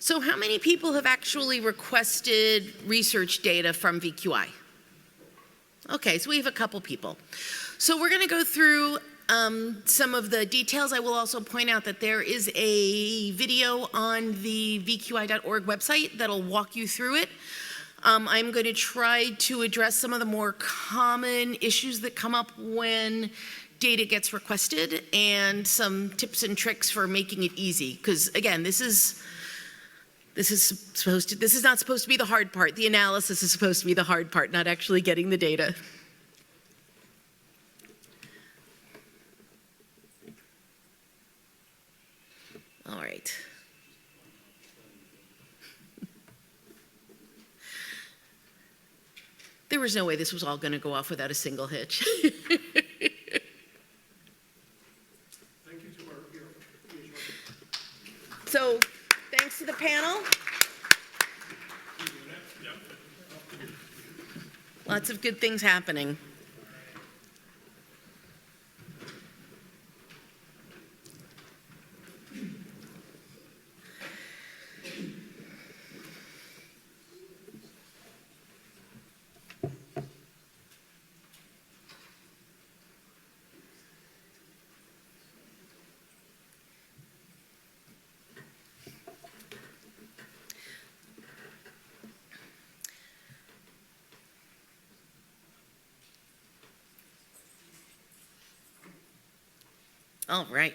So how many people have actually requested research data from VQI? Okay, so we have a couple people. So we're going to go through some of the details. I will also point out that there is a video on the vqi.org website that'll walk you through it. I'm going to try to address some of the more common issues that come up when data gets requested and some tips and tricks for making it easy. Because again, this is not supposed to be the hard part. The analysis is supposed to be the hard part, not actually getting the data. All right. There was no way this was all going to go off without a single hitch. So, thanks to the panel. Lots of good things happening. All right.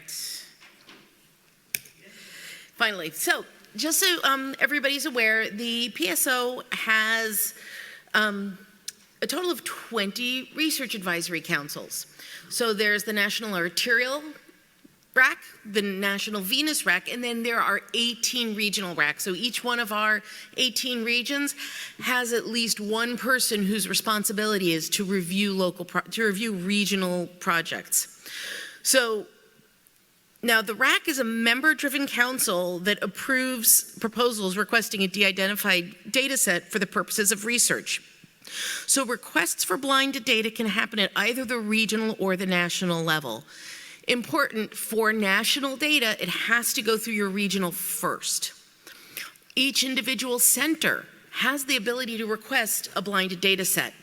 Finally, so just so everybody's aware, the PSO has a total of 20 research advisory councils. So there's the National Arterial RAC, the National Venous RAC, and then there are 18 regional RACs. So each one of our 18 regions has at least one person whose responsibility is to review regional projects. So now the RAC is a member-driven council that approves proposals requesting a de-identified data set for the purposes of research. So requests for blinded data can happen at either the regional or the national level. Important, for national data, it has to go through your regional first. Each individual center has the ability to request a blinded data set.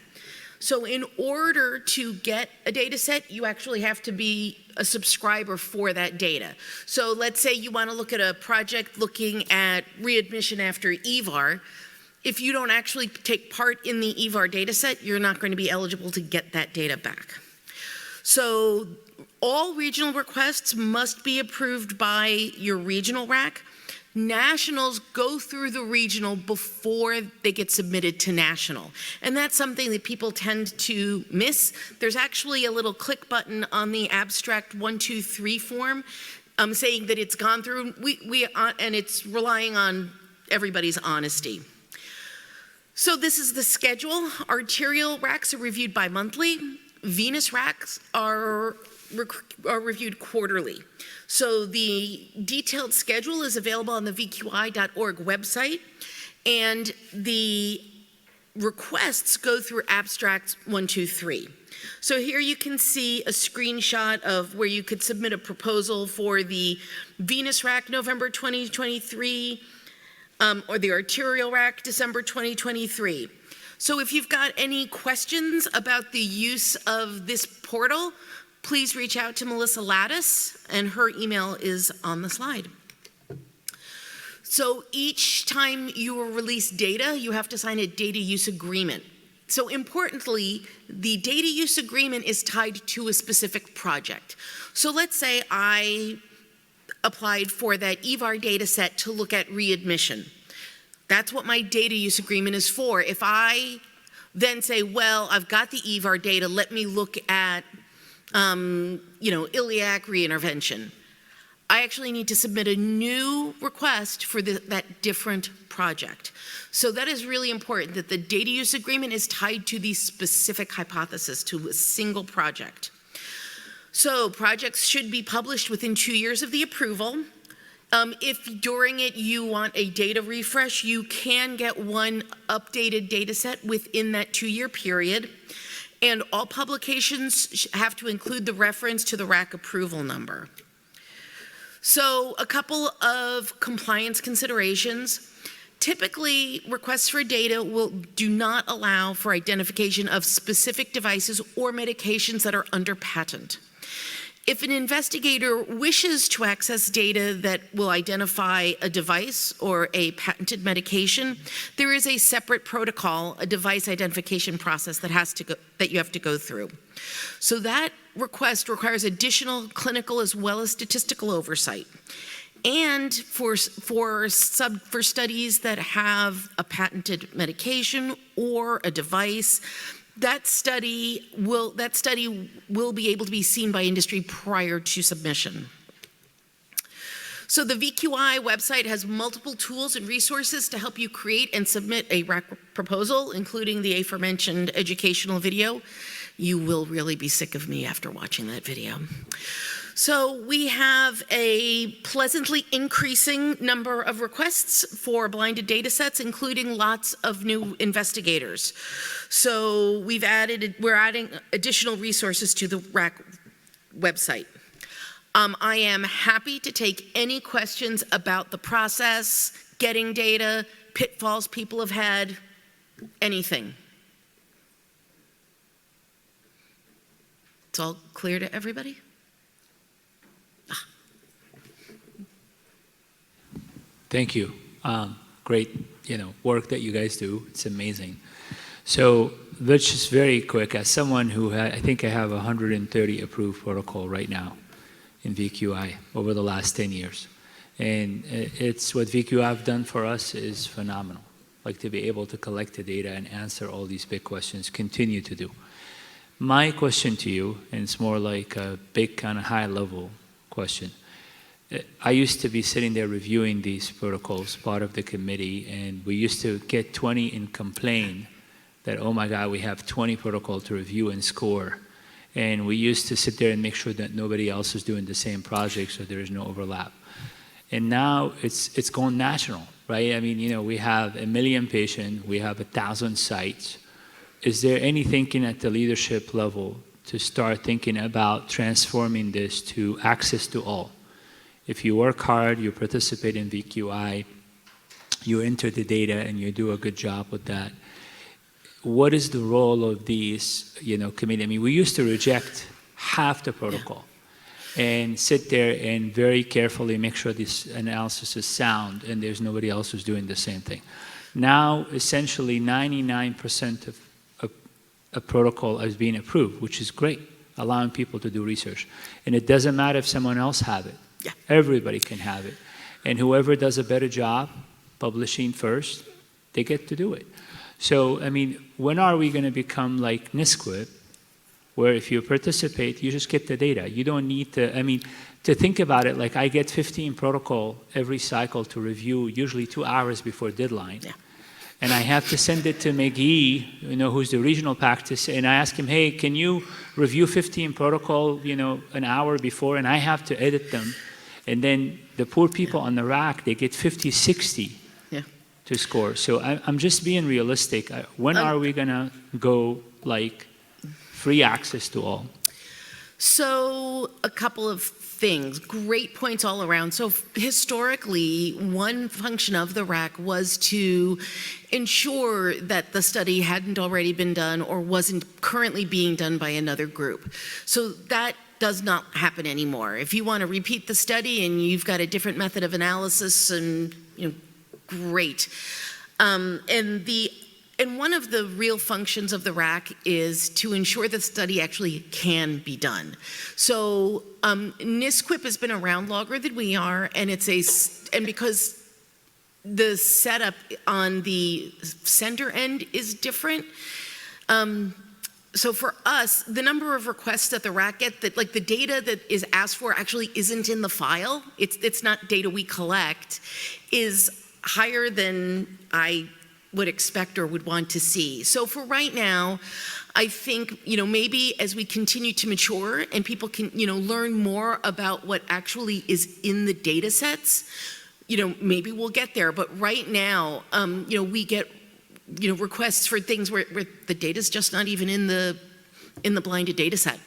So in order to get a data set, you actually have to be a subscriber for that data. So let's say you want to look at a project looking at readmission after EVAR. If you don't actually take part in the EVAR data set, you're not going to be eligible to get that data back. So all regional requests must be approved by your regional RAC. Nationals go through the regional before they get submitted to national. And that's something that people tend to miss. There's actually a little click button on the abstract 123 form saying that it's gone through, and it's relying on everybody's honesty. So this is the schedule. Arterial RACs are reviewed bi-monthly. Venous RACs are reviewed quarterly. So the detailed schedule is available on the vqi.org website, and the requests go through abstracts 123. So here you can see a screenshot of where you could submit a proposal for the venous RAC November 2023, or the arterial RAC December 2023. So if you've got any questions about the use of this portal, please reach out to Melissa Lattis, and her email is on the slide. So each time you will release data, you have to sign a data use agreement. So importantly, the data use agreement is tied to a specific project. So let's say I applied for that EVAR data set to look at readmission. That's what my data use agreement is for. If I then say, well, I've got the EVAR data, let me look at iliac reintervention, I actually need to submit a new request for that different project. So that is really important, that the data use agreement is tied to the specific hypothesis, to a single project. So projects should be published within 2 years of the approval. If during it you want a data refresh, you can get one updated data set within that 2-year period. And all publications have to include the reference to the RAC approval number. So a couple of compliance considerations. Typically, requests for data do not allow for identification of specific devices or medications that are under patent. If an investigator wishes to access data that will identify a device or a patented medication, there is a separate protocol, a device identification process that you have to go through. So that request requires additional clinical as well as statistical oversight. And for studies that have a patented medication or a device, that study will be able to be seen by industry prior to submission. So the VQI website has multiple tools and resources to help you create and submit a RAC proposal, including the aforementioned educational video. You will really be sick of me after watching that video. So we have a pleasantly increasing number of requests for blinded data sets, including lots of new investigators. So we're adding additional resources to the RAC website. I am happy to take any questions about the process, getting data, pitfalls people have had, anything. It's all clear to everybody? Thank you. Great, work that you guys do. It's amazing. So let's just very quick, as someone who I think I have 130 approved protocol right now in VQI over the last 10 years. And it's what VQI have done for us is phenomenal. Like to be able to collect the data and answer all these big questions, continue to do. My question to you, and it's more like a big kind of high level question. I used to be sitting there reviewing these protocols, part of the committee, and we used to get 20 and complain that, oh my God, we have 20 protocols to review and score. And we used to sit there and make sure that nobody else is doing the same project so there is no overlap. And now it's going national, right? I mean, we have 1 million patients, we have 1,000 sites. Is there any thinking at the leadership level to start thinking about transforming this to access to all? If you work hard, you participate in VQI, you enter the data and you do a good job with that. What is the role of these, committee? I mean, we used to reject half the protocol and sit there and very carefully make sure this analysis is sound and there's nobody else who's doing the same thing. Now, essentially 99% of a protocol is being approved, which is great, allowing people to do research. And it doesn't matter if someone else has it. Yeah. Everybody can have it. And whoever does a better job publishing first, they get to do it. So, I mean, when are we going to become like NISQIP, where if you participate, you just get the data. You don't need to, to think about it, like I get 15 protocol every cycle to review, usually 2 hours before deadline. Yeah. And I have to send it to McGee, who's the regional practice, and I ask him, hey, can you review 15 protocol, an hour before, and I have to edit them. And then the poor people on the RAC, they get 50, 60 to score. So I'm just being realistic. When are we going to go like free access to all? So a couple of things, great points all around. So historically, one function of the RAC was to ensure that the study hadn't already been done or wasn't currently being done by another group. So that does not happen anymore. If you want to repeat the study and you've got a different method of analysis, and great. And one of the real functions of the RAC is to ensure the study actually can be done. So NISQIP has been around longer than we are, and because the setup on the sender end is different. So for us, the number of requests that the RAC get, that like the data that is asked for actually isn't in the file. It's not data we collect, is higher than I would expect or would want to see. So for right now, I think, maybe as we continue to mature and people can, learn more about what actually is in the data sets, maybe we'll get there. But right now, we get, requests for things where the data's just not even in the blinded data set.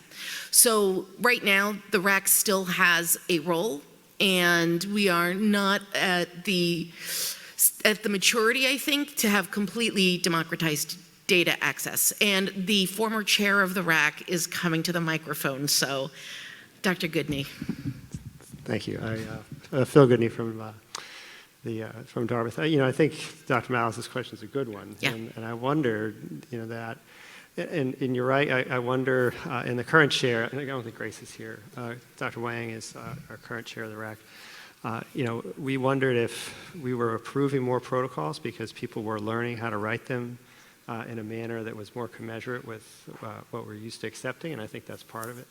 So right now, the RAC still has a role And we are not at the maturity, I think, to have completely democratized data access. And the former chair of the RAC is coming to the microphone, so Dr. Goodney. Thank you. Phil Goodney from Dartmouth. I think Dr. Malice's question is a good one, Yeah. and I wonder, that, and you're right. I wonder in the current chair. I don't think Grace is here. Dr. Wang is our current chair of the RAC. We wondered if we were approving more protocols because people were learning how to write them in a manner that was more commensurate with what we're used to accepting, and I think that's part of it.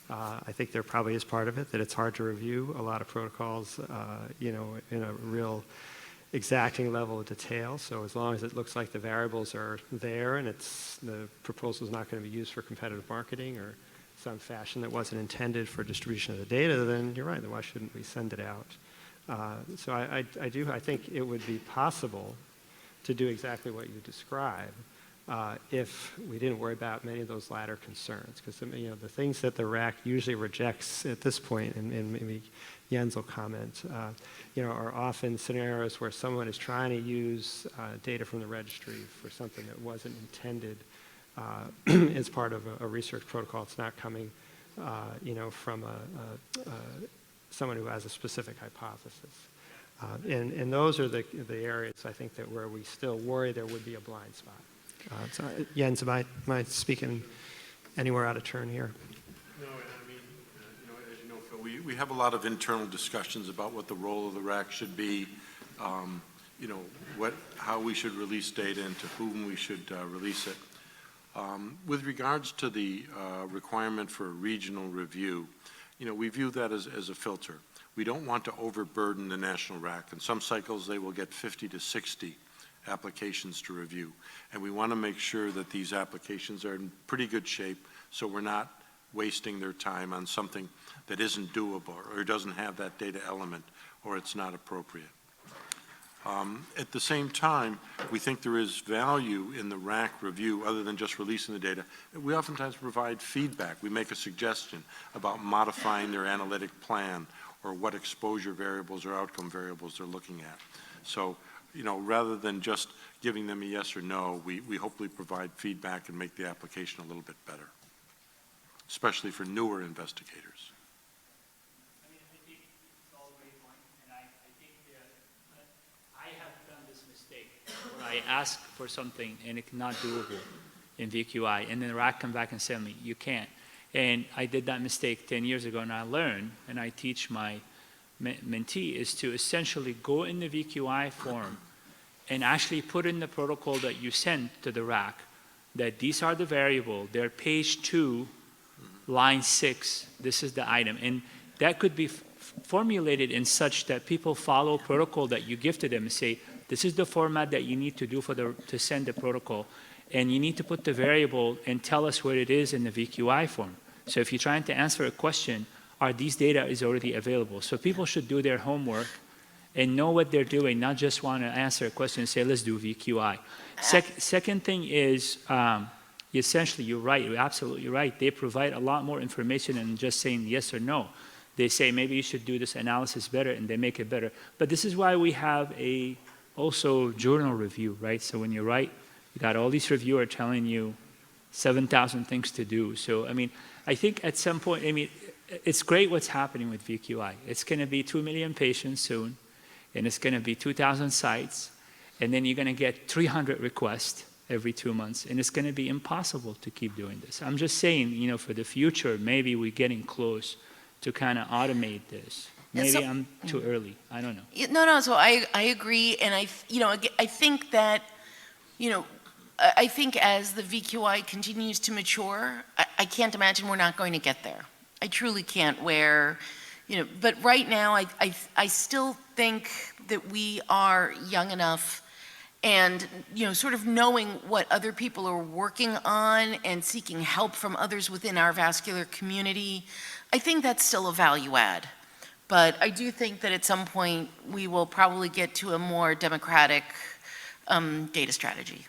I think there probably is part of it that it's hard to review a lot of protocols, in a real exacting level of detail. So as long as it looks like the variables are there and the proposal is not going to be used for competitive marketing or some fashion that wasn't intended for distribution of the data, then you're right. Then why shouldn't we send it out? So I think it would be possible to do exactly what you describe. If we didn't worry about many of those latter concerns, because the things that the RAC usually rejects at this point, and maybe Jens will comment, are often scenarios where someone is trying to use data from the registry for something that wasn't intended as part of a research protocol. It's not coming, from someone who has a specific hypothesis. And those are the areas I think that where we still worry there would be a blind spot. So Jens, am I speaking anywhere out of turn here? No, and I mean, as you know, Phil, we have a lot of internal discussions about what the role of the RAC should be, how we should release data and to whom we should release it. With regards to the requirement for a regional review, we view that as a filter. We don't want to overburden the national RAC. In some cycles, they will get 50 to 60 applications to review. And we want to make sure that these applications are in pretty good shape so we're not wasting their time on something that isn't doable or doesn't have that data element or it's not appropriate. At the same time, we think there is value in the RAC review other than just releasing the data. We oftentimes provide feedback. We make a suggestion about modifying their analytic plan or what exposure variables or outcome variables they're looking at. So, rather than just giving them a yes or no, we hopefully provide feedback and make the application a little bit better, especially for newer investigators. I think it's all a great point, and I think that I have done this mistake where I ask for something and it's not doable in VQI, and then RAC come back and tell me, you can't. And I did that mistake 10 years ago, and I learned, and I teach my mentee, is to essentially go in the VQI form and actually put in the protocol that you send to the RAC, that these are the variable, they're page 2, line 6, this is the item. And that could be formulated in such that people follow protocol that you give to them and say, this is the format that you need to do to send the protocol. And you need to put the variable and tell us where it is in the VQI form. So if you're trying to answer a question, are these data is already available? So people should do their homework and know what they're doing, not just want to answer a question and say, let's do VQI. Second thing is, essentially, you're right, you're absolutely right. They provide a lot more information than just saying yes or no. They say, maybe you should do this analysis better, and they make it better. But this is why we have also journal review, right? So when you write, you got all these reviewers telling you 7,000 things to do. So, I think at some point, it's great what's happening with VQI. It's going to be 2 million patients soon, and it's going to be 2,000 sites, and then you're going to get 300 requests every 2 months, and it's going to be impossible to keep doing this. I'm just saying, for the future, maybe we're getting close to kind of automate this. Maybe I'm too early. I don't know. No. So I agree, and I think that, I think as the VQI continues to mature, I can't imagine we're not going to get there. I truly can't. But right now, I still think that we are young enough, and sort of knowing what other people are working on and seeking help from others within our vascular community, I think that's still a value add. But I do think that at some point we will probably get to a more democratic data strategy.